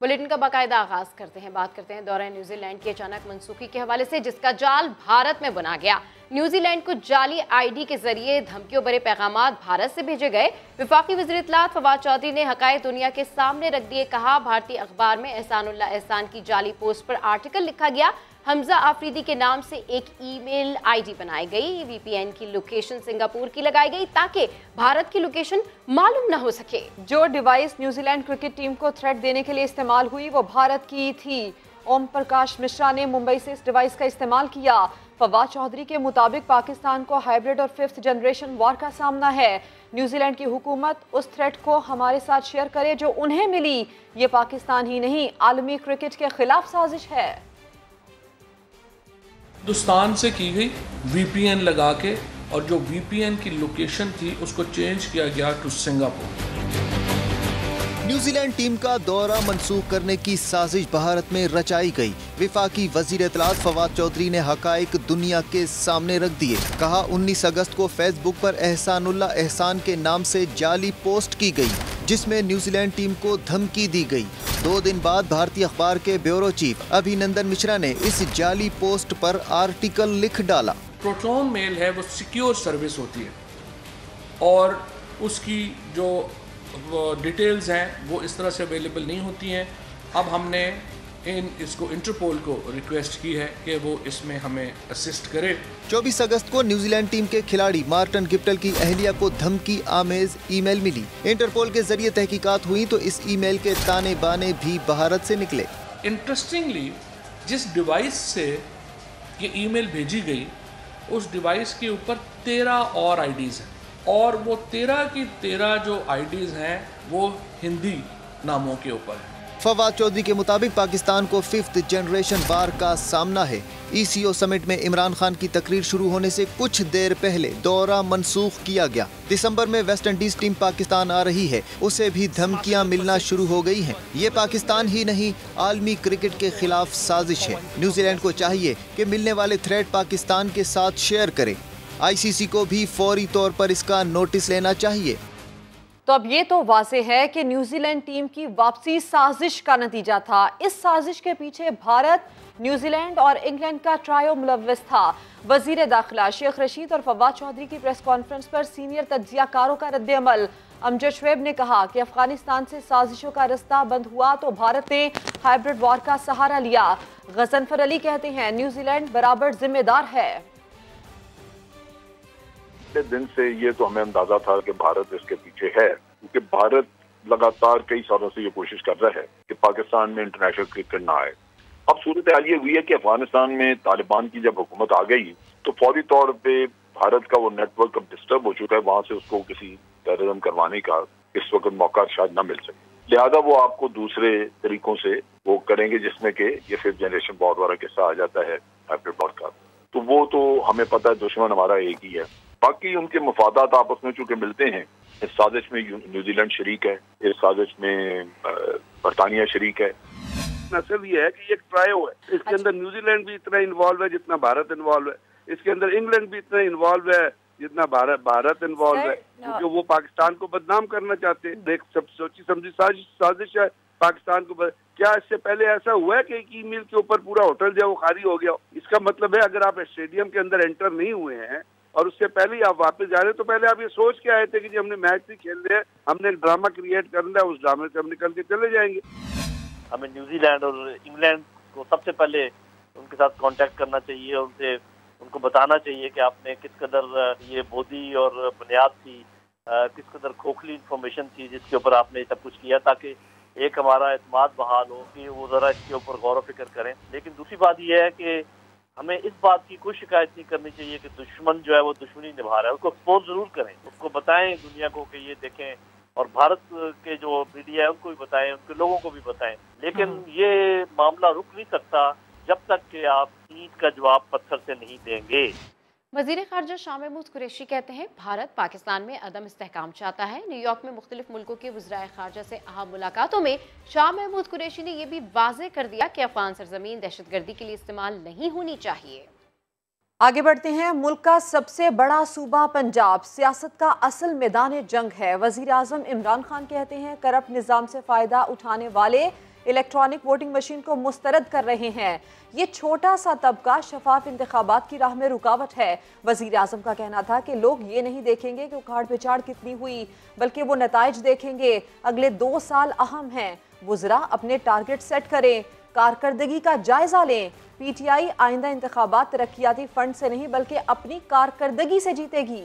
Bulletin का बाकायदा आगाज करते हैं। बात करते हैं दौरा न्यूजीलैंड की अचानक मनसूखी के हवाले से, जिसका जाल भारत में बुना गया। न्यूजीलैंड को जाली आईडी के जरिए धमकियों भरे पैगामात भारत से भेजे गए। वफाकी वज़ीर इत्तलात फवाद चौधरी ने हकायक दुनिया के सामने रख दिए। कहा, भारतीय अखबार में एहसानुल्लाह एहसान की जाली पोस्ट पर आर्टिकल लिखा गया। हमजा आफरीदी के नाम से एक ईमेल आईडी बनाई गई। वीपीएन की लोकेशन सिंगापुर की लगाई गई ताकि भारत की लोकेशन मालूम न हो सके। जो डिवाइस न्यूजीलैंड क्रिकेट टीम को थ्रेट देने के लिए इस्तेमाल हुई वो भारत की थी। ओम प्रकाश मिश्रा ने मुंबई से इस डिवाइस का इस्तेमाल किया। फवाद चौधरी के मुताबिक पाकिस्तान को हाइब्रिड और 5th जनरेशन वॉर का सामना है। न्यूजीलैंड की हुकूमत उस थ्रेट को हमारे साथ शेयर करे जो उन्हें मिली। ये पाकिस्तान ही नहीं, आलमी क्रिकेट के खिलाफ साजिश है। हिंदुस्तान से की गई वीपीएन लगा के, और जो वीपीएन की लोकेशन थी उसको चेंज किया गया टू सिंगापुर। न्यूजीलैंड टीम का दौरा मंसूख करने की साजिश भारत में रचाई गई। विफाकी वजीर इत्तलात फवाद चौधरी ने हकाइक दुनिया के सामने रख दिए। कहा, 19 अगस्त को फेसबुक पर एहसानुल्लाह एहसान के नाम से जाली पोस्ट की गई जिसमें न्यूजीलैंड टीम को धमकी दी गई। 2 दिन बाद भारतीय अखबार के ब्यूरो चीफ अभिनंदन मिश्रा ने इस जाली पोस्ट पर आर्टिकल लिख डाला। प्रोटॉन मेल है वो सिक्योर सर्विस होती है और उसकी जो डिटेल्स हैं वो इस तरह से अवेलेबल नहीं होती हैं। अब हमने इसको इंटरपोल को रिक्वेस्ट की है कि वो इसमें हमें असिस्ट करे। 24 अगस्त को न्यूजीलैंड टीम के खिलाड़ी मार्टिन गिप्टिल की अहलिया को धमकी आमेज ईमेल मिली। इंटरपोल के जरिए तहकीकात हुई तो इस ईमेल के ताने बाने भी भारत से निकले। इंटरेस्टिंगली, जिस डिवाइस से ये ईमेल भेजी गई उस डिवाइस के ऊपर 13 और आईडीज़ हैं, और वो 13 की 13 जो आईडीज़ हैं वो हिंदी नामों के ऊपर हैं। फवाद चौधरी के मुताबिक पाकिस्तान को 5th जनरेशन वार का सामना है। ECO समिट में इमरान खान की तकरीर शुरू होने से कुछ देर पहले दौरा मंसूख किया गया। दिसंबर में वेस्ट इंडीज टीम पाकिस्तान आ रही है, उसे भी धमकियां मिलना शुरू हो गई हैं। ये पाकिस्तान ही नहीं, आलमी क्रिकेट के खिलाफ साजिश है। न्यूजीलैंड को चाहिए कि मिलने वाले थ्रेट पाकिस्तान के साथ शेयर करे। ICC को भी फौरी तौर पर इसका नोटिस लेना चाहिए। तो अब ये तो वाज़ेह है कि न्यूजीलैंड टीम की वापसी साजिश का नतीजा था। इस साजिश के पीछे भारत, न्यूजीलैंड और इंग्लैंड का ट्रायो मुलव्वस था। वजीर दाखिला शेख रशीद और फवाद चौधरी की प्रेस कॉन्फ्रेंस पर सीनियर तज्जियाकारों का रद्द-ए-अमल। अमजद शुएब ने कहा कि अफगानिस्तान से साजिशों का रास्ता बंद हुआ तो भारत ने हाइब्रिड वॉर का सहारा लिया। गजनफर अली कहते हैं, न्यूजीलैंड बराबर जिम्मेदार है। दिन से ये तो हमें अंदाजा था कि भारत इसके पीछे है, क्योंकि भारत लगातार कई सालों से ये कोशिश कर रहा है कि पाकिस्तान में इंटरनेशनल क्रिकेट ना आए। अब सूरत हाल ये हुई है कि अफगानिस्तान में तालिबान की जब हुकूमत आ गई तो फौरी तौर पे भारत का वो नेटवर्क अब डिस्टर्ब हो चुका है। वहां से उसको किसी टेररिज्म करवाने का इस वक्त मौका शायद न मिल सके, लिहाजा वो आपको दूसरे तरीकों से वो करेंगे जिसमें कि ये 5th जनरेशन वॉर वाला किस्सा आ जाता है हाइब्रिड वॉर का। तो वो तो हमें पता है दुश्मन हमारा एक ही है। बाकी उनके मफादात आपस में चूंकि मिलते हैं। इस साजिश में न्यूजीलैंड शरीक है, इस साजिश में बरतानिया शरीक है। असल ये है कि ये एक ट्रायो है। इसके अंदर न्यूजीलैंड भी इतना इन्वॉल्व है जितना भारत इन्वॉल्व है। इसके अंदर इंग्लैंड भी इतना इन्वॉल्व है जितना भारत इन्वॉल्व है, क्योंकि वो पाकिस्तान को बदनाम करना चाहते हैं। देख, सब सोची समझी साजिश है पाकिस्तान को। क्या इससे पहले ऐसा हुआ है कि एक ईमेल के ऊपर पूरा होटल जो है वो खाली हो गया? इसका मतलब है अगर आप स्टेडियम के अंदर एंटर नहीं हुए हैं और उससे पहले ही आप वापस जा रहे हैं तो पहले आप ये सोच के आए थे कि जी हमने मैच नहीं खेल रहे हैं, हमने एक ड्रामा क्रिएट करना है, उस ड्रामे से हम निकल के चले जाएंगे। हमें न्यूजीलैंड और इंग्लैंड को सबसे पहले उनके साथ कांटेक्ट करना चाहिए और उनको बताना चाहिए कि आपने किस कदर ये बोधी और बुनियाद थी, किस कदर खोखली इंफॉर्मेशन थी जिसके ऊपर आपने सब कुछ किया, ताकि एक हमारा एतमाद बहाल हो कि वो ज़रा इसके ऊपर गौर व फिक्र करें। लेकिन दूसरी बात यह है कि हमें इस बात की कोई शिकायत नहीं करनी चाहिए कि दुश्मन जो है वो दुश्मनी निभा रहा है। उसको एक्सपोज जरूर करें, उसको बताएं दुनिया को कि ये देखें, और भारत के जो मीडिया है उनको भी बताएं, उनके लोगों को भी बताएं। लेकिन ये मामला रुक नहीं सकता जब तक कि आप ईंट का जवाब पत्थर से नहीं देंगे। वज़ीर ख़ारजा शाह महमूद कुरैशी कहते हैं, भारत पाकिस्तान में अदम इस्तेहकाम चाहता है। न्यूयॉर्क में मुख्तलिफ मुल्कों के वज़राए ख़ारजा से अहम मुलाकातों में शाह महमूद कुरैशी ने यह भी वाज़ेह कर दिया कि अफ़गान सरज़मीन दहशतगर्दी के लिए इस्तेमाल नहीं होनी चाहिए। आगे बढ़ते हैं। मुल्क का सबसे बड़ा सूबा पंजाब सियासत का असल मैदान जंग है। वज़ीर आज़म इमरान खान कहते हैं, करप्ट निज़ाम से फ़ायदा उठाने वाले इलेक्ट्रॉनिक वोटिंग मशीन को मुस्तरद कर रहे हैं। ये छोटा सा तबका शफाफ इंतखाबात की राह में रुकावट है। वजीर आजम का कहना था कि लोग ये नहीं देखेंगे कि उखाड़ पिछाड़ कितनी हुई, बल्कि वो नताइज देखेंगे। अगले 2 साल अहम हैं। वुज़रा अपने टारगेट सेट करें, कारकर्दगी का जायजा लें। पीटीआई आइंदा इंतखाबात तरक्कियाती फंड से नहीं बल्कि अपनी कारकर्दगी से जीतेगी।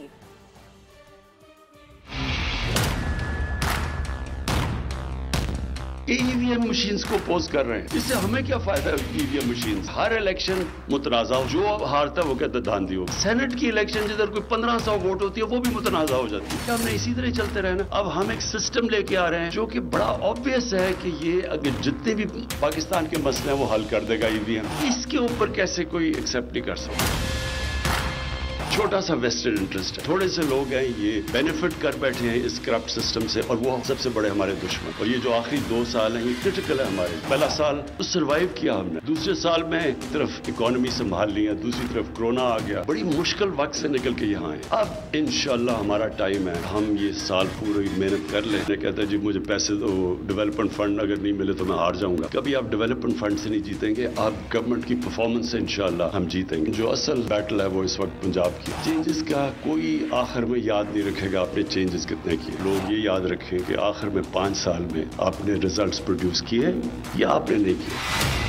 ईवीएम मशीन्स को पोज कर रहे हैं, इससे हमें क्या फायदा है? ईवीएम मशीन्स हर इलेक्शन मुतनाज़ा हो, जो अब हारता है वो कहता है धांधली हो। सेनेट की इलेक्शन जिधर कोई 1500 वोट होती है वो भी मुतनाज़ा हो जाती है। हमने इसी तरह चलते रहना। अब हम एक सिस्टम लेके आ रहे हैं जो कि बड़ा ऑब्वियस है कि ये अगर जितने भी पाकिस्तान के मसले हैं वो हल कर देगा ईवीएम। इसके ऊपर कैसे कोई एक्सेप्ट नहीं कर सकता। छोटा सा वेस्टेड इंटरेस्ट है, थोड़े से लोग हैं ये बेनिफिट कर बैठे हैं इस करप्ट सिस्टम से, और वो सबसे बड़े हमारे दुश्मन। और ये जो आखिरी 2 साल हैं ये क्रिटिकल है हमारे। पहला साल तो सर्वाइव किया हमने, दूसरे साल में एक तरफ इकोनॉमी संभाल ली है, दूसरी तरफ कोरोना आ गया, बड़ी मुश्किल वक्त से निकल के यहाँ आए। अब इंशाल्लाह हमारा टाइम है, हम ये साल पूरी मेहनत कर लें। कहता है जी मुझे पैसे दो, डेवलपमेंट फंड अगर नहीं मिले तो मैं हार जाऊंगा। कभी आप डेवलपमेंट फंड से नहीं जीतेंगे, आप गवर्नमेंट की परफॉर्मेंस से इंशाल्लाह हम जीतेंगे। जो असल बैटल है वो इस वक्त पंजाब की। चेंजेस का कोई आखिर में याद नहीं रखेगा आपने चेंजेस कितने किए। लोग ये याद रखें कि आखिर में 5 साल में आपने रिजल्ट्स प्रोड्यूस किए या आपने नहीं किए।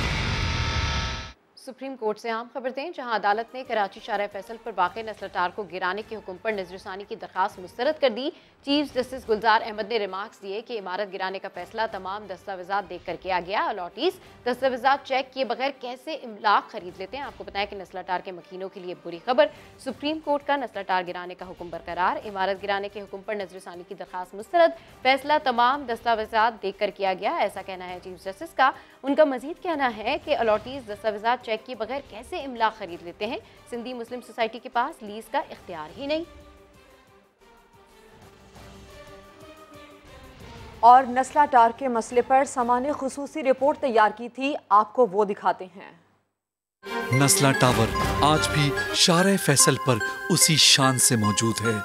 सुप्रीम कोर्ट से अहम खबर दें, जहां अदालत ने कराची शारह फैसल पर वाक़ नस्लटार को गिराने के हुक्म पर नजरसानी की दरखास्त मुस्तरद कर दी। चीफ जस्टिस गुलजार अहमद ने रिमार्क्स दिए कि इमारत गिराने का फैसला तमाम दस्तावेजात देख कर किया गया। अलॉटीज दस्तावेजात चेक किए बगैर कैसे इमलाक खरीद लेते हैं। आपको बताएं कि नस्लटार के मकीनों के लिए बुरी खबर। सुप्रीम कोर्ट का नस्लटार गिराने का हुक्म बरकरार, इमारत गिराने के हुक्म पर नजरसानी की दरखास्त मुस्तरद, फैसला तमाम दस्तावेजात देख कर किया गया, ऐसा कहना है चीफ जस्टिस का। उनका मजीद कहना है कि अलॉटीज दस्तावेजात चेक किए बगैर कैसे इमलाक खरीद लेते हैं। सिंधी मुस्लिम सोसाइटी के पास लीज का इख्तियार ही नहीं। और नस्लटार के मसले पर समा ने खुसूसी रिपोर्ट तैयार की थी, आपको वो दिखाते हैं। नस्ला टावर आज भी शारह फैसल पर उसी शान से मौजूद है,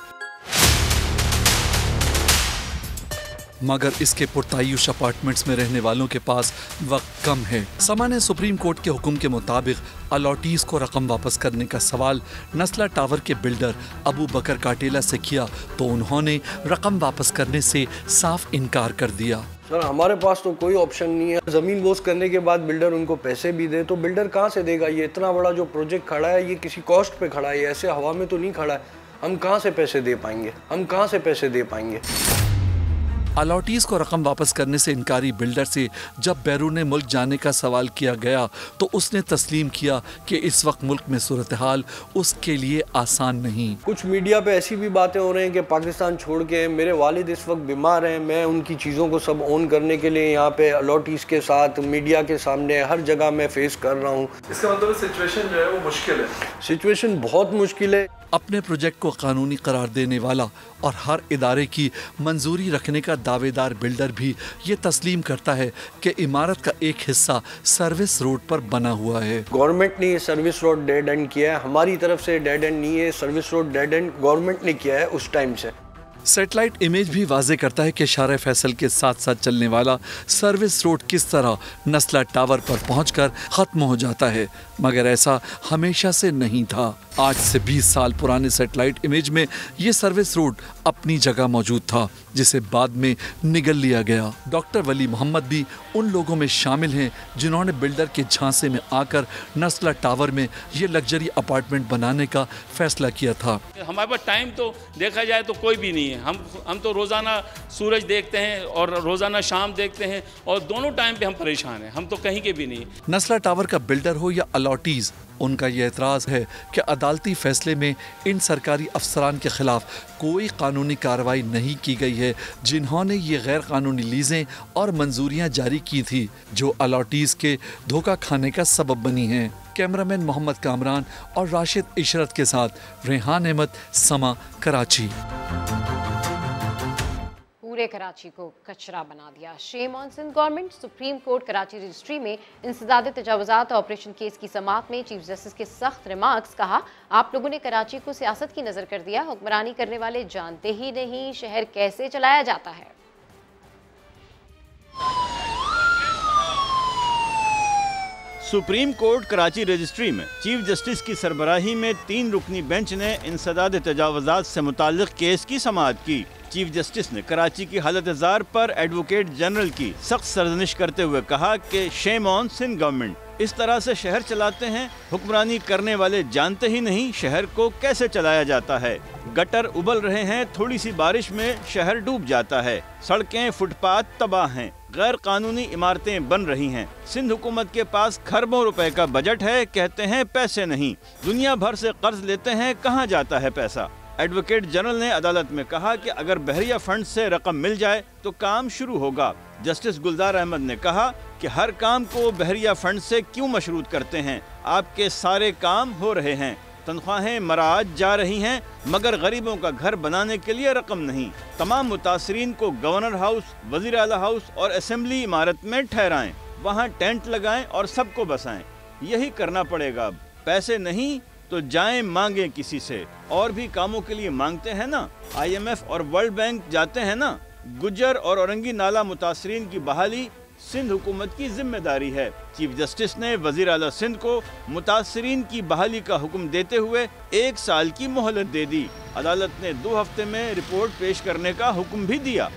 मगर इसके पुरतायुश अपार्टमेंट्स में रहने वालों के पास वक्त कम है। समा ने सुप्रीम कोर्ट के हुक्म के मुताबिक अलॉटीज को रकम वापस करने का सवाल नस्ला टावर के बिल्डर अबू बकर काटेला से किया तो उन्होंने रकम वापस करने से साफ इनकार कर दिया। सर हमारे पास तो कोई ऑप्शन नहीं है। ज़मीन बोस करने के बाद बिल्डर उनको पैसे भी दे तो बिल्डर कहाँ से देगा? ये इतना बड़ा जो प्रोजेक्ट खड़ा है ये किसी कॉस्ट पे खड़ा है, ऐसे हवा में तो नहीं खड़ा है। हम कहाँ से पैसे दे पाएंगे? हम कहाँ से पैसे दे पाएंगे? अलॉटीज को रकम वापस करने से इनकारी बिल्डर से जब बैरून मुल्क जाने का सवाल किया गया तो उसने तस्लीम किया कि इस वक्त मुल्क में सूरत हाल उसके लिए आसान नहीं। कुछ मीडिया पे ऐसी भी बातें हो रही हैं कि पाकिस्तान छोड़ के मेरे वालिद इस वक्त बीमार हैं, मैं उनकी चीज़ों को सब ऑन करने के लिए यहाँ पे अलॉटीज के साथ मीडिया के सामने हर जगह मैं फेस कर रहा हूँ। इसका मतलब सिचुएशन जो है वो मुश्किल है। सिचुएशन बहुत मुश्किल है। अपने प्रोजेक्ट को कानूनी करार देने वाला और हर इदारे की मंजूरी रखने का दावेदार बिल्डर भी ये तस्लीम करता है कि इमारत का एक हिस्सा सर्विस रोड पर बना हुआ है। गवर्नमेंट ने ये सर्विस रोड डेड एंड किया है, हमारी तरफ से डेड एंड नहीं है। Service road dead and government ने किया है उस टाइम से। सैटेलाइट इमेज भी वाजे करता है कि शारह फैसल के साथ साथ चलने वाला सर्विस रोड किस तरह नस्ला टावर पर पहुंचकर खत्म हो जाता है, मगर ऐसा हमेशा से नहीं था। आज से 20 साल पुराने सैटेलाइट इमेज में ये सर्विस रोड अपनी जगह मौजूद था जिसे बाद में निगल लिया गया। डॉक्टर वली मोहम्मद भी उन लोगों में शामिल हैं जिन्होंने बिल्डर के झांसे में आकर नस्ला टावर में ये लग्जरी अपार्टमेंट बनाने का फैसला किया था। हमारे पास टाइम तो देखा जाए तो कोई भी नहीं है। हम तो रोज़ाना सूरज देखते हैं और रोज़ाना शाम देखते हैं और दोनों टाइम पे हम परेशान हैं। हम तो कहीं के भी नहीं। नस्ला टावर का बिल्डर हो या अलॉटीज, उनका यह एतराज़ है कि अदालती फैसले में इन सरकारी अफसरान के खिलाफ कोई कानूनी कार्रवाई नहीं की गई है जिन्होंने ये गैर कानूनी लीजें और मंजूरियां जारी की थी जो अलॉटीज के धोखा खाने का सबब बनी हैं। कैमरामैन मोहम्मद कामरान और राशिद इशरत के साथ रेहान अहमद, समा, कराची। पूरे कराची को कचरा बना दिया। Shame on Sindh government. Supreme court Karachi registry में इंसदाद तजावुजात ऑपरेशन केस की समाअत में चीफ जस्टिस के सख्त रिमार्क्स। कहा, आप लोगों ने कराची को सियासत की नजर कर दिया। हुक्मरानी करने वाले जानते ही नहीं शहर कैसे चलाया जाता है। सुप्रीम कोर्ट कराची रजिस्ट्री में चीफ जस्टिस की सरबराही में 3 रुकनी बेंच ने इंसदाद तजावुज़ात से मुताल्लिक केस की समाअत की। चीफ जस्टिस ने कराची की हालत ज़ार पर एडवोकेट जनरल की सख्त सरजनिश करते हुए कहा कि शेम ऑन सिंध गवर्नमेंट, इस तरह से शहर चलाते हैं, हुक्मरानी करने वाले जानते ही नहीं शहर को कैसे चलाया जाता है। गटर उबल रहे हैं, थोड़ी सी बारिश में शहर डूब जाता है, सड़कें फुटपाथ तबाह हैं, गैर कानूनी इमारतें बन रही हैं। सिंध हुकूमत के पास खरबों रुपए का बजट है, कहते हैं पैसे नहीं, दुनिया भर से कर्ज लेते हैं, कहाँ जाता है पैसा। एडवोकेट जनरल ने अदालत में कहा कि अगर बहरिया फंड से रकम मिल जाए तो काम शुरू होगा। जस्टिस गुलजार अहमद ने कहा कि हर काम को बहरिया फंड से क्यों मशरूत करते हैं, आपके सारे काम हो रहे हैं, तनख्वाहें मराज जा रही हैं, मगर गरीबों का घर बनाने के लिए रकम नहीं। तमाम मुतासरीन को गवर्नर हाउस, वजीर आला हाउस और असेंबली इमारत में ठहराएं, वहाँ टेंट लगाएं और सबको बसाएं। यही करना पड़ेगा। अब पैसे नहीं तो जाएं मांगे किसी से, और भी कामों के लिए मांगते हैं ना, IMF और वर्ल्ड बैंक जाते हैं ना। गुज्जर और औरंगी नाला मुतासरीन की बहाली सिंध हुकूमत की जिम्मेदारी है। चीफ जस्टिस ने वजीर आला सिंध को मुतासरीन की बहाली का हुक्म देते हुए 1 साल की मोहलत दे दी। अदालत ने 2 हफ्ते में रिपोर्ट पेश करने का हुक्म भी दिया।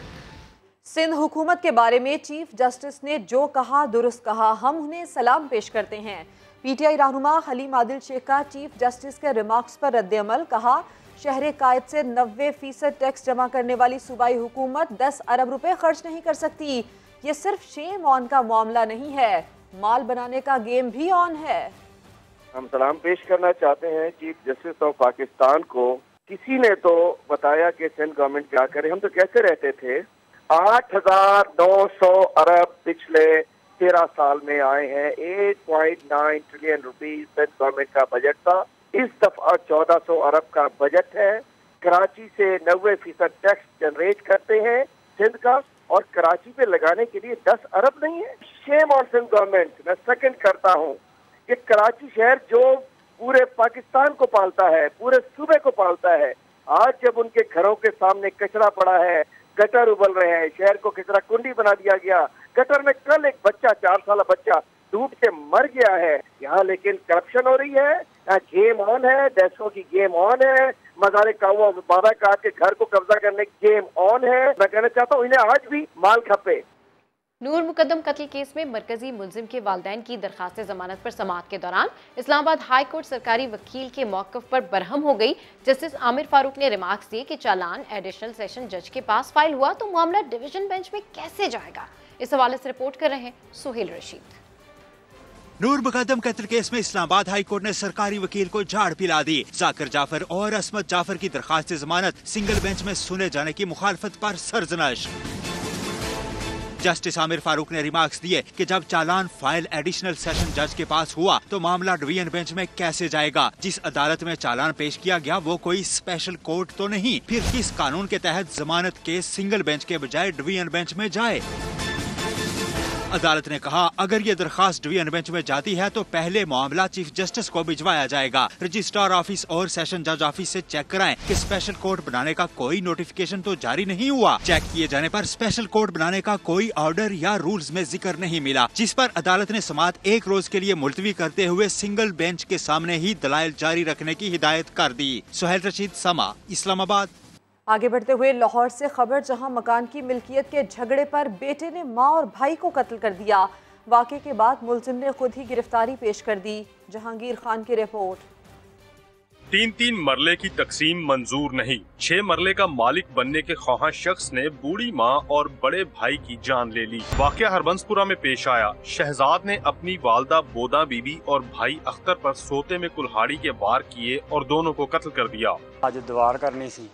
सिंध हुकूमत के बारे में चीफ जस्टिस ने जो कहा दुरुस्त कहा, हम उन्हें सलाम पेश करते हैं। PTI रहनुमा हलीम आदिल शेख का चीफ जस्टिस के रिमार्क्स पर रद्द-ए-अमल, कहा शहर कायद से 90% टैक्स जमा करने वाली सूबाई हुकूमत 10 अरब रुपए खर्च नहीं कर सकती। ये सिर्फ शेम ऑन का मामला नहीं है, माल बनाने का गेम भी ऑन है। हम सलाम पेश करना चाहते हैं चीफ जस्टिस ऑफ पाकिस्तान को। किसी ने तो बताया कि सिंध गवर्नमेंट क्या करे, हम तो कहते रहते थे 8,900 अरब पिछले 13 साल में आए हैं। 8.9 ट्रिलियन रुपीस सिंध गवर्नमेंट का बजट था। इस दफा 1400 अरब का बजट है। कराची से 90% टैक्स जनरेट करते हैं सिंध का, और कराची पे लगाने के लिए 10 अरब नहीं है। Shame on Sindh government. मैं सेकंड करता हूँ कि कराची शहर जो पूरे पाकिस्तान को पालता है, पूरे सूबे को पालता है, आज जब उनके घरों के सामने कचरा पड़ा है, गटर उबल रहे हैं, शहर को कचरा कुंडी बना दिया गया, गटर में कल एक बच्चा 4 साल बच्चा डूब के मर गया है। यहाँ लेकिन करप्शन हो रही है, यहाँ गेम ऑन है, देशों की गेम ऑन है, मज़ारे कावा बाबा काट के घर को कब्जा करने की गेम ऑन है। मैं कहना चाहता हूँ इन्हें आज भी माल खपे। नूर मुकद्दम कत्ल केस में मरकजी मुलजिम के वालिदैन की दरखास्त जमानत पर समाअत के दौरान इस्लामाबाद हाई कोर्ट सरकारी वकील के मौक़िफ़ पर बरहम हो गई। जस्टिस आमिर फारूक ने रिमार्क्स दिए कि चालान एडिशनल सेशन जज के पास फाइल हुआ तो मामला डिवीजन बेंच में कैसे जाएगा। इस हवाले से रिपोर्ट कर रहे हैं सुहेल रशीद। नूर मुकद्दम कत्ल केस में इस्लामाबाद हाई कोर्ट ने सरकारी वकील को झाड़ पिला दी। जाकिर जाफर और असमत जाफर की दरखास्त जमानत सिंगल बेंच में सुने जाने की मुखालफत पर सरजनश। जस्टिस आमिर फारूक ने रिमार्क्स दिए कि जब चालान फाइल एडिशनल सेशन जज के पास हुआ तो मामला डिवीजन बेंच में कैसे जाएगा। जिस अदालत में चालान पेश किया गया वो कोई स्पेशल कोर्ट तो नहीं, फिर किस कानून के तहत जमानत केस सिंगल बेंच के बजाय डिवीजन बेंच में जाए। अदालत ने कहा अगर ये दरखास्त डिवीजन बेंच में जाती है तो पहले मामला चीफ जस्टिस को भिजवाया जाएगा। रजिस्ट्रार ऑफिस और सेशन जज ऑफिस से चेक कराएं कि स्पेशल कोर्ट बनाने का कोई नोटिफिकेशन तो जारी नहीं हुआ। चेक किए जाने पर स्पेशल कोर्ट बनाने का कोई ऑर्डर या रूल्स में जिक्र नहीं मिला, जिस पर अदालत ने समाअत 1 रोज के लिए मुलतवी करते हुए सिंगल बेंच के सामने ही दलाइल जारी रखने की हिदायत कर दी। सुहेल रशीद, समा, इस्लामाबाद। आगे बढ़ते हुए लाहौर से खबर, जहां मकान की मिल्कियत के झगड़े पर बेटे ने मां और भाई को कत्ल कर दिया। वाक़े के बाद मुलजिम ने खुद ही गिरफ्तारी पेश कर दी। जहांगीर खान की रिपोर्ट। 3-3 मरले की तकसीम मंजूर नहीं। 6 मरले का मालिक बनने के ख्वाहां शख्स ने बूढ़ी मां और बड़े भाई की जान ले ली। वाक़या हरबंसपुरा में पेश आया। शहजाद ने अपनी वालदा बोदा बीबी और भाई अख्तर पर सोते में कुल्हाड़ी के वार किए और दोनों को कत्ल कर दिया। आज दीवार करनी सी,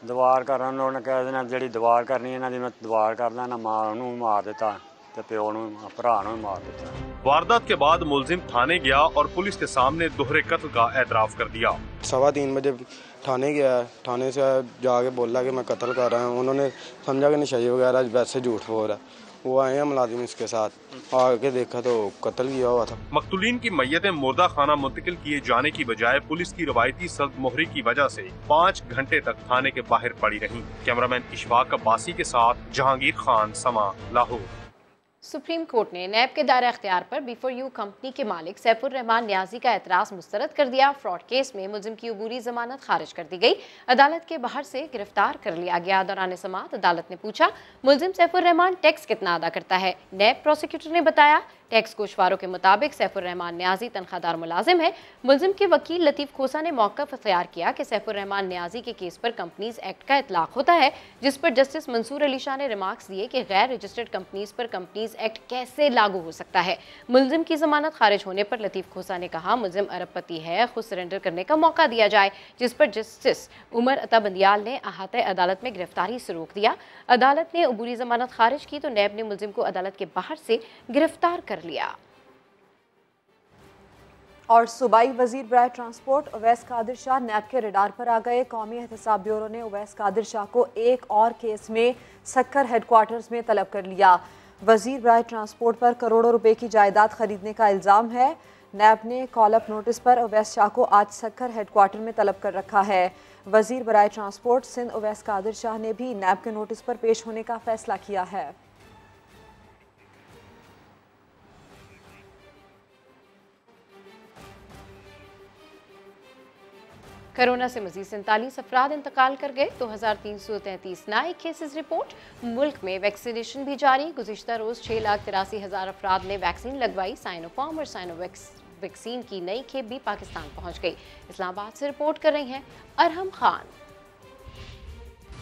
दीवार करन उन्होंने कह देना जी दीवार करनी इन्हां दी मैं दीवार कर देना, मां नूं मार दिता ते प्यो नूं भरा नूं मार दिता। वारदात के बाद मुलजिम थाने गया और पुलिस के सामने दोहरे कत्ल का एतराफ कर दिया। 3:15 बजे थाने गया, थाने से जाके बोला कि मैं कत्ल कर रहा हूँ। उन्होंने समझा कि नशे वगैरह वैसे झूठ बोल रहा है। वो आए हैं मुलाजिम इसके साथ, आके देखा तो कत्ल किया हुआ था। मकतूलीन की मैयतें मुर्दा खाना मुंतकिल किए जाने की बजाय पुलिस की रवायती सख्त मोहरी की वजह से 5 घंटे तक थाने के बाहर पड़ी रहीं। कैमरामैन इशफाक अब्बासी के साथ जहांगीर खान, समा, लाहौर। सुप्रीम कोर्ट ने नैब के दायरा अख्तियार पर B4U कंपनी के मालिक सैफुर रहमान न्याजी का एतराज़ मुस्तरद कर दिया। फ्रॉड केस में मुलजिम की अबूरी जमानत खारिज कर दी गई। अदालत के बाहर से गिरफ्तार कर लिया गया। दौरान समाअत अदालत ने पूछा, मुलजिम सैफुर रहमान टैक्स कितना अदा करता है? नैब प्रोसिक्यूटर ने बताया, टैक्स गोशवारों के मुताबिक सैफुर रहमान न्याजी तनख्वाहदार मुलाजिम है। मुलजिम के वकील लतीफ़ खोसा ने मौक़िफ़ इख्तियार किया कि सैफुर रहमान न्याजी के केस पर कंपनीज एक्ट का इतलाक होता है, जिस पर जस्टिस मंसूर अली शाह ने रिमार्क्स दिए कि गैर रजिस्टर्ड कंपनीज पर कंपनीज एक्ट कैसे लागू हो सकता है। मुलजिम की जमानत खारिज होने पर लतीफ़ खोसा ने कहा, मुलजिम अरबपति है, खुद सरेंडर करने का मौका दिया जाए, जिस पर जस्टिस उमर अता बंदियाल ने अहाते अदालत में गिरफ्तारी से रोक दिया। अदालत ने अबूरी जमानत खारिज की तो नैब ने मुलजिम को अदालत के बाहर से गिरफ्तार कर लिया। और सूबाई वजीर बराए ट्रांसपोर्ट उवैस कादिर शाह नैब के रडार पर आ गए। कौमी एहतसाब ब्यूरो ने उवैस कादिर शाह को एक और केस में सक्कर हेडक्वार्टर्स में तलब कर लिया। वजीर बराए ट्रांसपोर्ट पर करोड़ों रुपए की जायदाद खरीदने का इल्ज़ाम है। नैब ने कॉल अप नोटिस पर उवैस शाह को आज सक्कर हेडक्वार्टर में तलब कर रखा है। वजीर बराए ट्रांसपोर्ट सिंध उवैस कादिर शाह ने भी नैब के नोटिस पर पेश होने का फैसला किया है। कोरोना से मजीद 47 अफराद इंतकाल कर गए। 2333 नए केसेस रिपोर्ट। मुल्क में वैक्सीनेशन भी जारी। गुज़िश्ता रोज़ 6,83,000 अफराद ने वैक्सीन लगवाई। साइनोफार्म और साइनोवैक्स वैक्सीन की नई खेप भी पाकिस्तान पहुंच गई। इस्लामाबाद से रिपोर्ट कर रही हैं अरहम खान।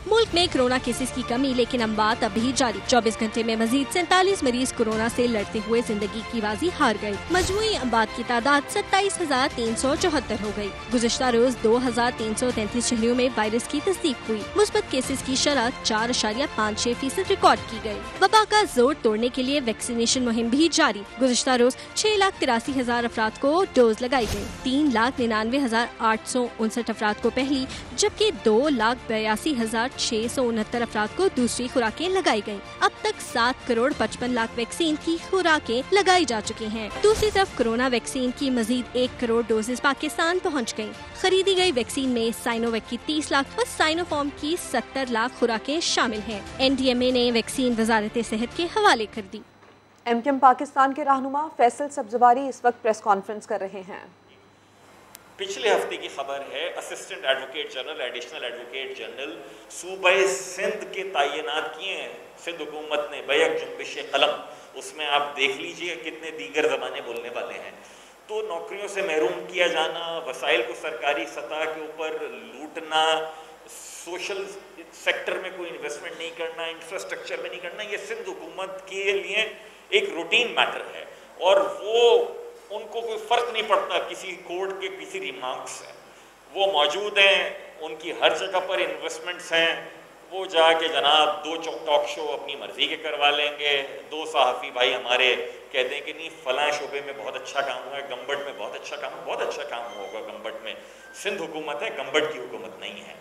मुल्क में कोरोना केसेस की कमी, लेकिन अमवात अभी जारी। 24 घंटे में मजीद 47 मरीज कोरोना से लड़ते हुए जिंदगी की बाजी हार गए। मजमूई अमवात की तादाद 27,374 हो गई। गुज़िश्ता रोज 2,333 शहरियों में वायरस की तस्दीक हुई। मुस्बत केसेस की शरह 4.56% रिकॉर्ड की गई। वबा का जोर तोड़ने के लिए वैक्सीनेशन मुहिम भी जारी। गुज़िश्ता रोज 6,83,000 अफराद को डोज लगाई गई। 3,99,859 अफराद को पहली, जबकि 2,82,669 अफराद को दूसरी खुराकें लगाई गयी। अब तक 7,55,00,000 वैक्सीन की खुराकें लगाई जा चुकी हैं। दूसरी तरफ कोरोना वैक्सीन की मजीद 1 करोड़ डोजेस पाकिस्तान पहुंच गयी। खरीदी गई वैक्सीन में साइनोवैक की 30 लाख और साइनोफार्म की 70 लाख खुराकें शामिल हैं। NDMA ने वैक्सीन वजारत सेहत के हवाले कर दी। MKM पाकिस्तान के रहनुमा फैसल सब्जवारी इस वक्त प्रेस कॉन्फ्रेंस कर रहे हैं। पिछले हफ्ते की खबर है, assistant advocate general, additional advocate general सूबाए सिंध के तैनात किए हैं सिंध हुकूमत ने बैक जुम्बिश कलम। उसमें आप देख लीजिए कितने दीगर ज़बानें बोलने वाले हैं। तो नौकरियों से महरूम किया जाना, वसाइल को सरकारी सतह के ऊपर लूटना, सोशल सेक्टर में कोई इन्वेस्टमेंट नहीं करना, इंफ्रास्ट्रक्चर में नहीं करना, ये सिंध हुकूमत के लिए एक रूटीन मैटर है। और वो उनको कोई फ़र्क नहीं पड़ता किसी कोर्ट के किसी रिमार्क्स से। वो मौजूद हैं, उनकी हर जगह पर इन्वेस्टमेंट्स हैं। वो जाके जनाब 2 टॉक शो अपनी मर्जी के करवा लेंगे। 2 सहाफ़ी भाई हमारे कहते हैं कि नहीं फ़लाँ शोबे में बहुत अच्छा काम हुआ है, गंबट में बहुत अच्छा काम, बहुत अच्छा काम होगा गंबट में। सिंध हुकूमत है, गंबट की हुकूमत नहीं है।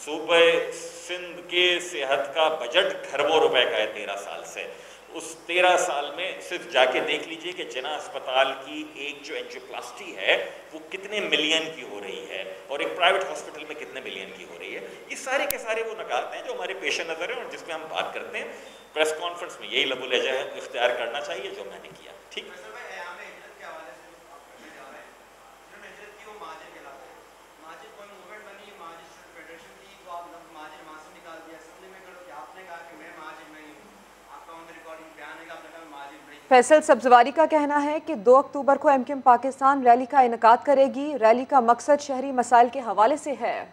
सूबे सिंध के सेहत का बजट खरबों रुपए का है 13 साल से। उस 13 साल में सिर्फ जाके देख लीजिए कि जिना अस्पताल की एक जो एंजियोप्लास्टी है वो कितने मिलियन की हो रही है और एक प्राइवेट हॉस्पिटल में कितने मिलियन की हो रही है। ये सारे के सारे वो नकात हैं जो हमारे पेश नज़र हैं और जिसमें हम बात करते हैं। प्रेस कॉन्फ्रेंस में यही लबो लहजा इख्तियार करना चाहिए जो मैंने किया। ठीक है। फैसल सब्जवारी का कहना है कि 2 अक्टूबर को MKM पाकिस्तान रैली का इनेकाद करेगी। रैली का मकसद शहरी मसाइल के हवाले से है।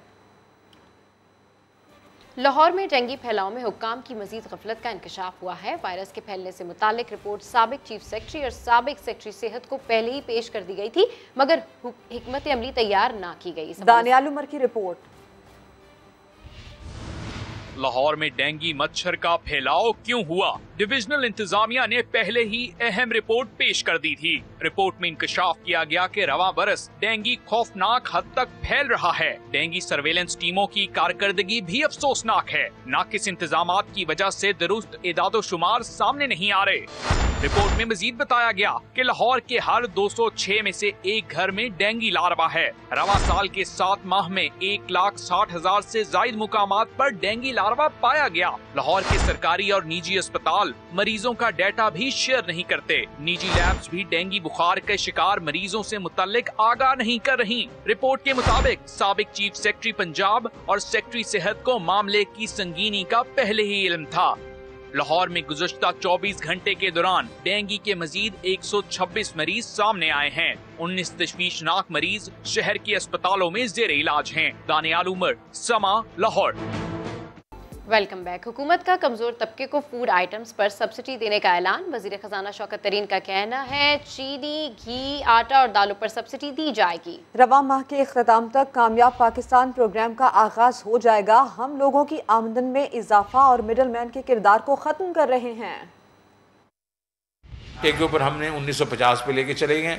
लाहौर में डेंगू फैलाव में हुक्काम की मजीद गफलत का इंकशाफ हुआ है। वायरस के फैलने से मुतालिक रिपोर्ट साबिक चीफ सेक्रेटरी और साबिक सेक्रेटरी सेहत को पहले ही पेश कर दी गई थी, मगर हिकमत अमली तैयार ना की गई। दानियाल उमर की रिपोर्ट। लाहौर में डेंगू मच्छर का फैलाव क्यों हुआ? डिविजनल इंतजामिया ने पहले ही अहम रिपोर्ट पेश कर दी थी। रिपोर्ट में इंकशाफ किया गया कि रवां बरस डेंगू खौफनाक हद तक फैल रहा है। डेंगू सर्वेलेंस टीमों की कारकर्दगी भी अफसोसनाक है। नाकिस इंतजामात की वजह से दुरुस्त इदादोशुमार सामने नहीं आ रहे। रिपोर्ट में मजीद बताया गया कि लाहौर के हर 206 में से एक घर में डेंगू लार्वा है। रवां साल के 7 माह में 1,60,000 से ज्यादा मुकामात पर डेंगू लार्वा पाया गया। लाहौर के सरकारी और निजी अस्पताल अस्पताल मरीजों का डाटा भी शेयर नहीं करते। निजी लैब्स भी डेंगू बुखार के शिकार मरीजों से मुतल्लिक आगाह नहीं कर रही। रिपोर्ट के मुताबिक साबिक चीफ सेक्रेटरी पंजाब और सेक्रेटरी सेहत को मामले की संगीनी का पहले ही इल्म था। लाहौर में गुज़श्ता 24 घंटे के दौरान डेंगू के मजीद 126 मरीज सामने आए हैं। 19 तशवीशनाक मरीज शहर के अस्पतालों में ज़ेरे इलाज हैं। दानियाल उमर, समा, लाहौर। Welcome back. हुकूमत का कमजोर तबके को फूड आइटम्स पर सब्सिडी देने का ऐलान। वजीर खजाना शौकत तरीन का कहना है चीनी, घी, आटा और दालों पर सब्सिडी दी जाएगी। रवा माह के इख्तिताम तक कामयाब पाकिस्तान प्रोग्राम का आगाज हो जाएगा। हम लोगों की आमदन में इजाफा और मिडल मैन के किरदार को खत्म कर रहे हैं। के ऊपर हमने 1950 पे लेके चले गए।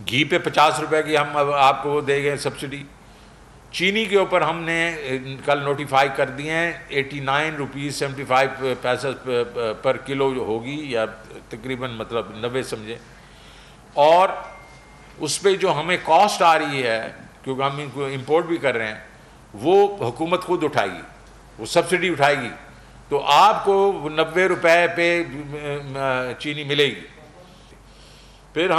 घी पे 50 रुपए की हम अब आपको दे गए सब्सिडी। चीनी के ऊपर हमने कल नोटिफाई कर दिए हैं 89 रुपीज़ 75 पैसे पर किलो होगी, या तकरीबन मतलब 90 समझे। और उस पर जो हमें कॉस्ट आ रही है, क्योंकि हम इनको इंपोर्ट भी कर रहे हैं, वो हुकूमत खुद उठाएगी, वो सब्सिडी उठाएगी। तो आपको 90 रुपए पे चीनी मिलेगी। फिर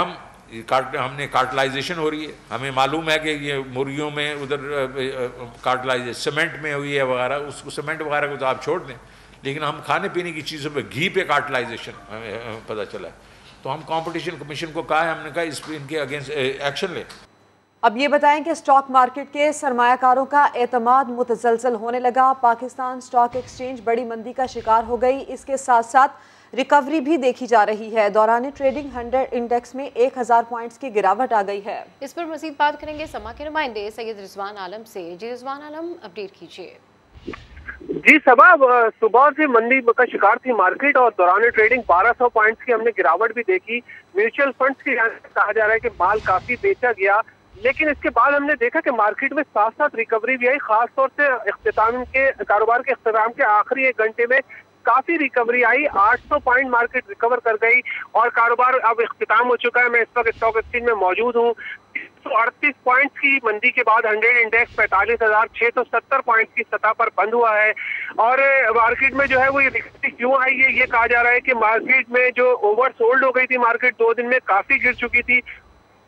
हमने कार्टलाइजेशन हो रही है। हमें मालूम है कि ये मुर्गियों में उधर कार्टलाइजेशन सीमेंट में हुई है वगैरह, उसको सीमेंट वगैरह को तो आप छोड़ दें, लेकिन हम खाने पीने की चीज़ों पे घी पे कार्टलाइजेशन पता चला है। तो हम कंपटीशन कमीशन को कहा है, हमने कहा इस पर इनके अगेंस्ट एक्शन लें। अब ये बताएं कि स्टॉक मार्केट के सरमायाकारों का एतमाद मुतसलसल होने लगा। पाकिस्तान स्टॉक एक्सचेंज बड़ी मंदी का शिकार हो गई। इसके साथ साथ रिकवरी भी देखी जा रही है। दौरान ट्रेडिंग 100 इंडेक्स में 1000 पॉइंट्स की गिरावट आ गई है। इस पर मजीद बात करेंगे समा के नुमाइंदे सैयद रिजवान आलम से। जी रिजवान आलम, अपडेट कीजिए। जी सबा, सुबह से मंदी का शिकार थी मार्केट और दौरान ट्रेडिंग 1200 पॉइंट्स की हमने गिरावट भी देखी। म्यूचुअल फंड्स की कहा जा रहा है कि माल काफी बेचा गया, लेकिन इसके बाद हमने देखा कि मार्केट में साथ साथ रिकवरी भी आई। खासतौर से कारोबार के इख्तिताम के आखिरी 1 घंटे में काफी रिकवरी आई। 800 पॉइंट मार्केट रिकवर कर गई और कारोबार अब इख्तिताम हो चुका है। मैं इस वक्त स्टॉक एक्सचेंज में मौजूद हूँ। 138 पॉइंट्स की मंदी के बाद 100 इंडेक्स 45,670 पॉइंट्स की सतह पर बंद हुआ है। और मार्केट में जो है वो ये रिकवरी क्यों आई है, ये कहा जा रहा है कि मार्केट में जो ओवर सोल्ड हो गई थी, मार्केट 2 दिन में काफी गिर चुकी थी।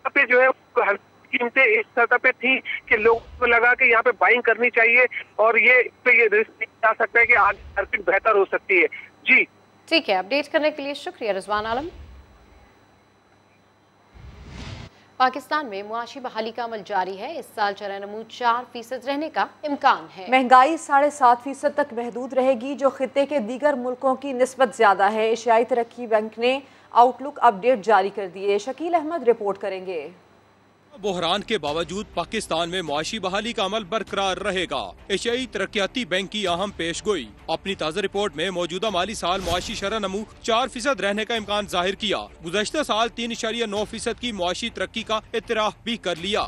पे जो है कीमतें इस सतह पे थी कि लोगों को लगा कि यहाँ पे बाइंग करनी चाहिए और ये रिस्क जा सकता है कि आज मार्केट बेहतर हो सकती है। जी ठीक है, अपडेट करने के लिए शुक्रिया रिजवान आलम। पाकिस्तान में मुआशी बहाली का अमल जारी है। इस साल चरनमू 4% रहने का इम्कान है। महंगाई 7.5% तक महदूद रहेगी, जो खित्ते के दीगर मुल्कों की निस्बत ज्यादा है। एशियाई तरक्की बैंक ने आउटलुक अपडेट जारी कर दिए। शकील अहमद रिपोर्ट करेंगे। बहरान के बावजूद पाकिस्तान में मुआशी बहाली का अमल बरकरार रहेगा। एशियाई तरक्याती बैंक की अहम पेशगोई। अपनी ताज़ा रिपोर्ट में मौजूदा माली साल मुआशी शरह नमू 4% रहने का इम्कान जाहिर किया। गुज़श्ता साल 3.9% की मुआशी तरक्की का इतराफ भी कर लिया।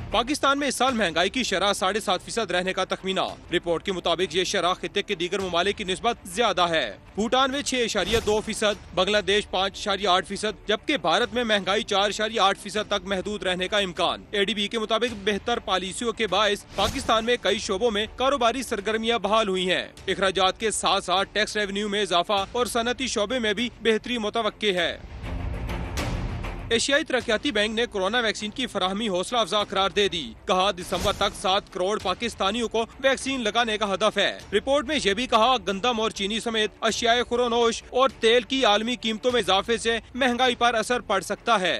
पाकिस्तान में इस साल महंगाई की शरह 7.5% रहने का तखमीना। रिपोर्ट के मुताबिक ये शरह खित्ते के दीगर ममालिक की निस्बत ज्यादा है। भूटान में 6.2%, बांग्लादेश 5.8%, जबकि भारत में महंगाई 4.8% तक महदूद रहने का इम्कान। ADB के मुताबिक बेहतर पॉलिसियों के बायस पाकिस्तान में कई शोबों में कारोबारी सरगर्मियां बहाल हुई हैं। अखराजात के साथ साथ टैक्स रेवेन्यू में इजाफा और सनती शोबे में भी बेहतरी मुतवक्के है। एशियाई तरक्याती बैंक ने कोरोना वैक्सीन की फराहमी हौसला अफजा करार दे दी। कहा दिसंबर तक 7 करोड़ पाकिस्तानियों को वैक्सीन लगाने का हदफ है। रिपोर्ट में यह भी कहा गंदम और चीनी समेत अशियाए खुरोनोश और तेल की आलमी कीमतों में इजाफे से महंगाई पर असर पड़ सकता है।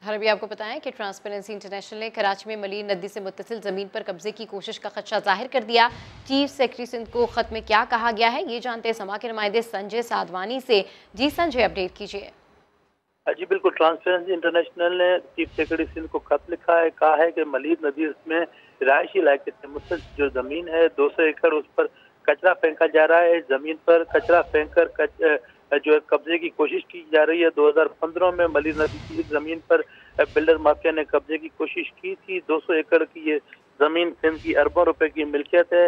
हर अभी आपको बताएं कि ट्रांसपेरेंसी इंटरनेशनल ने कराची में मलीर नदी से मुत्तसिल जमीन पर कब्जे की कोशिश का खदशा जाहिर कर दिया। चीफ सेक्रेटरी सिंध को खत में क्या कहा गया है, ये जानते हैं समा के नुमाइंदे संजय साधवानी से। जी संजय, अपडेट कीजिए। जी बिल्कुल, ट्रांसपेरेंसी इंटरनेशनल ने चीफ सेक्रेटरी सिंध को खत लिखा है। कहा है कि मलीर नदी में रिहायशी इलाके से मुत्तसिल जो जमीन है 200 एकड़, उस पर कचरा फेंका जा रहा है। जमीन पर कचरा फेंक कर जो है कब्जे की कोशिश की जा रही है। 2015 में मलीर नदी की जमीन पर बिल्डर माफिया ने कब्जे की कोशिश की थी। 200 एकड़ की ये जमीन सिंध की अरबों रुपए की मिल्कियत है।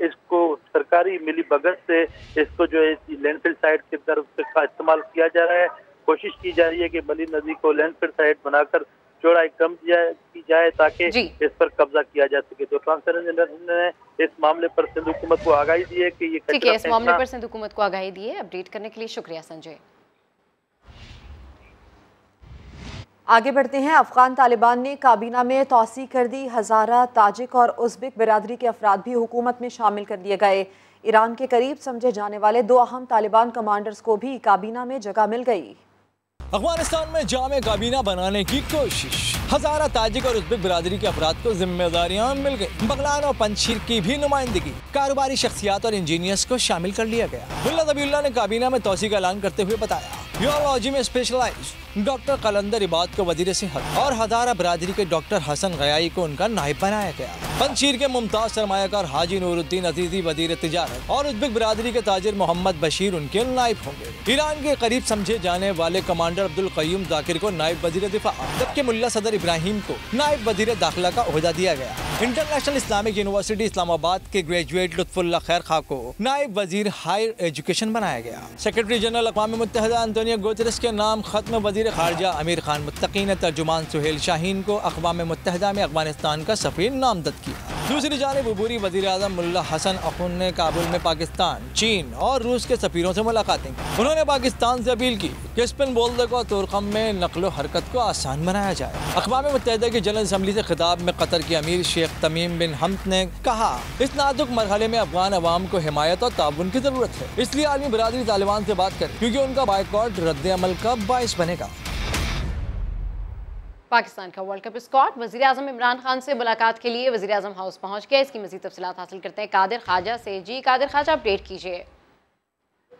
इसको सरकारी मिली भगत से इसको जो है लैंडफिल साइट की तरफ का इस्तेमाल किया जा रहा है। कोशिश की जा रही है कि मलीर नदी को लैंडफिल साइट बनाकर चौड़ाई कम की जाए ताकि इस पर कब्जा किया जा सके। तो ट्रांसपेरेंसी ने इस मामले पर सिंध हुकूमत को आगाही दी है कि ये ठीक है, इस मामले पर सिंध हुकूमत को आगाही दी है। अपडेट करने के लिए शुक्रिया संजय। आगे बढ़ते हैं। अफगान तालिबान ने काबीना में तौसी कर दी। हज़ारा, ताजिक और उज़्बेक बिरादरी के अफराद भी हुकूमत में शामिल कर लिए गए। ईरान के करीब समझे जाने वाले 2 अहम तालिबान कमांडर्स को भी काबीना में जगह मिल गई। अफगानिस्तान में जामे काबीना बनाने की कोशिश। हज़ारा, ताजिक और उज़्बेक बिरादरी के अफराद को जिम्मेदारियां मिल गई। बगलान और पंजशीर की भी नुमाइंदगी। कारोबारी शख्सियात और इंजीनियर्स को शामिल कर लिया गया। मुल्ला ज़बीउल्लाह ने काबीना में तौसी का ऐलान करते हुए बताया, यूरोलॉजी में स्पेशलाइज डॉक्टर कलंदर इबाद को वजीर सेहत और हज़ारा बिरादरी के डॉक्टर हसन गयाई को उनका नायब बनाया गया। पंजशीर के मुमताज सरमायाकार हाजी नूरुद्दीन अजीजी वजीर तिजारत और उज़्बेक बिरादरी के ताजिर मोहम्मद बशीर उनके नायब होंगे। ईरान के करीब समझे जाने वाले कमांडर अब्दुल क़य्यूम ज़ाकिर को नायब वजीर दिफा, जबकि मुल्ला सदर इब्राहिम को नायब वजीर दाखिला का ओहदा दिया गया। इंटरनेशनल इस्लामिक यूनिवर्सिटी इस्लामाबाद के ग्रेजुएट लुत्फुल्लाह खैर खां को नायब वजीर हायर एजुकेशन बनाया गया। सेक्रेटरी जनरल अक़वाम मुत्तहिदा अंतोनियो गुतेरेस के नाम खत में वजीर खारजा अमीर खान मुत्तकी ने तर्जुमान सुहेल शाहीन को अक़वाम मुत्तहिदा में अफ़गानिस्तान का सफ़ीर नामज़द किया। दूसरी जानिब अबूरी वज़ीर आज़म मुल्ला हसन अख़ुन ने काबुल में पाकिस्तान, चीन और रूस के सफ़ीरों से मुलाकातें की। उन्होंने पाकिस्तान से अपील की कि स्पिन बोलदे को तुर्कम में नकलो हरकत को आसान बनाया जाए। अक़वाम मुत्तहिदा की जनरल असम्बली से खिताब में कतर के अमीर शेख तमीम बिन हमद ने कहा, इस नाजुक मरहले में अफ़गान अवाम को हिमायत और ताउन की ज़रूरत है, इसलिए आलमी बिरादरी तालिबान से बात करे क्योंकि उनका बायकॉट रद्द अमल का बाइस बनेगा। पाकिस्तान का वर्ल्ड कप स्क्वाड वज़ीर आज़म इमरान खान से मुलाकात के लिए वज़ीर आज़म हाउस पहुंच गया। इसकी मज़ीद तफसीलात हासिल करते हैं कादिर ख्वाजा से। जी कादिर ख्वाजा, अपडेट कीजिए।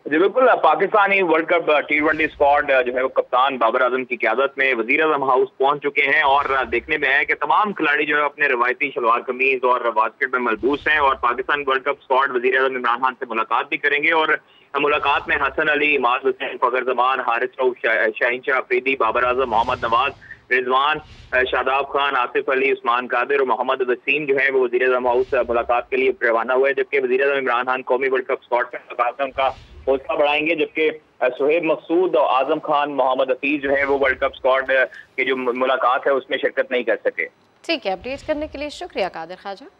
जी बिल्कुल, Pakistani world cup T20 squad जो है वो कप्तान बाबर आजम की क़यादत में वज़ीर आज़म हाउस पहुंच चुके हैं और देखने में है कि तमाम खिलाड़ी जो है अपने रवायती शलवार कमीज और बास्केट में मलबूस हैं और पाकिस्तान वर्ल्ड कप स्क्वाड वज़ीर आज़म इमरान खान से मुलाकात भी करेंगे। और मुलाकात में हसन अली, इमाद हुसैन, फ़खर जमान, हारिस रऊफ, शाहीन शाह अफरीदी, बाबर आजम, मोहम्मद नवाज, रिजवान, शादाब खान, आसिफ अली, उस्मान कादिर और मोहम्मद वसीम जो है वो वज़ीर आज़म हाउस मुलाकात के लिए रवाना हुए। जबकि वज़ीर आज़म इमरान खान कौमी वर्ल्ड कप स्क्वाड से मुलाकात में उनका हौसला बढ़ाएंगे। जबकि सुहेब मकसूद और आजम खान, मोहम्मद हफीज जो है वो वर्ल्ड कप स्क्वाड की जो मुलाकात है उसमें शिरकत नहीं कर सके। ठीक है, अपडेट करने के लिए शुक्रिया कादिर ख्वाजा।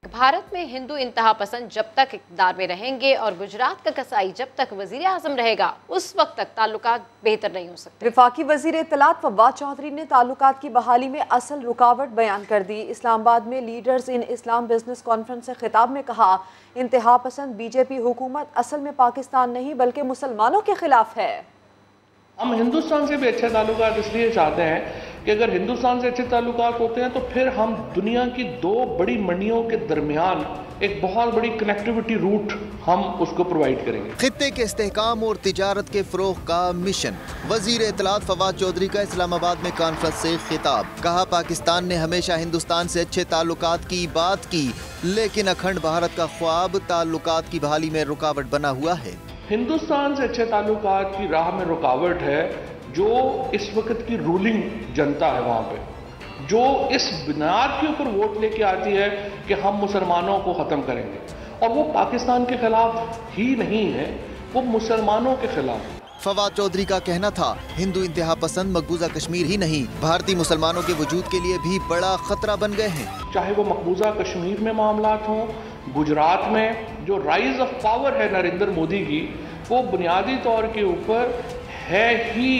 भारत में हिंदू इंतहा पसंद जब तक इक़्तिदार में रहेंगे और गुजरात का कसाई जब तक वज़ीर आज़म रहेगा उस वक्त तक ताल्लुकात बेहतर नहीं हो सकते। वफाकी वज़ीर इत्तलात फवाद चौधरी ने ताल्लुकात की बहाली में असल रुकावट बयान कर दी। इस्लामाबाद में leaders in Islam business conference से खिताब में कहा, इंतहा पसंद बीजेपी हुकूमत असल में पाकिस्तान नहीं बल्कि मुसलमानों के खिलाफ है। हम हिंदुस्तान से भी अच्छे ताल्लुकात इसलिए चाहते हैं कि अगर हिंदुस्तान से अच्छे ताल्लुकात होते हैं तो फिर हम दुनिया की 2 बड़ी मंडियों के दरमियान एक बहुत बड़ी कनेक्टिविटी रूट हम उसको प्रोवाइड करेंगे। खित्ते के इस्तेहकाम और तिजारत के फ़रोग़ का मिशन। वज़ीर इत्तलात फवाद चौधरी का इस्लामाबाद में कॉन्फ्रेंस से खिताब। कहा, पाकिस्तान ने हमेशा हिंदुस्तान से अच्छे ताल्लुकात की बात की, लेकिन अखंड भारत का ख्वाब ताल्लुकात की बहाली में रुकावट बना हुआ है। हिंदुस्तान से अच्छे ताल्लुकात की राह में रुकावट है जो इस वक्त की रूलिंग जनता है वहाँ पे, जो इस बुनियाद के ऊपर वोट लेके आती है कि हम मुसलमानों को ख़त्म करेंगे, और वो पाकिस्तान के खिलाफ ही नहीं है, वो मुसलमानों के खिलाफ है। फवाद चौधरी का कहना था, हिंदू इंतहा पसंद मकबूजा कश्मीर ही नहीं भारतीय मुसलमानों के वजूद के लिए भी बड़ा खतरा बन गए हैं। चाहे वो मकबूजा कश्मीर में मामलात हों, गुजरात में जो राइज ऑफ पावर है नरेंद्र मोदी की, वो बुनियादी तौर के ऊपर है ही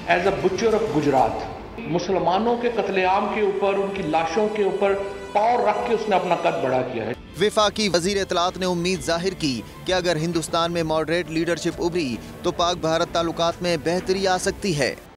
as a butcher of Gujarat. मुसलमानों के कत्लेआम के ऊपर, उनकी लाशों के ऊपर पावर रख के उसने अपना कद बड़ा किया है। वफाकी वजीर इत्तलात ने उम्मीद जाहिर की कि अगर हिंदुस्तान में मॉडरेट लीडरशिप उभरी तो पाक भारत ताल्लुकात में बेहतरी आ सकती है।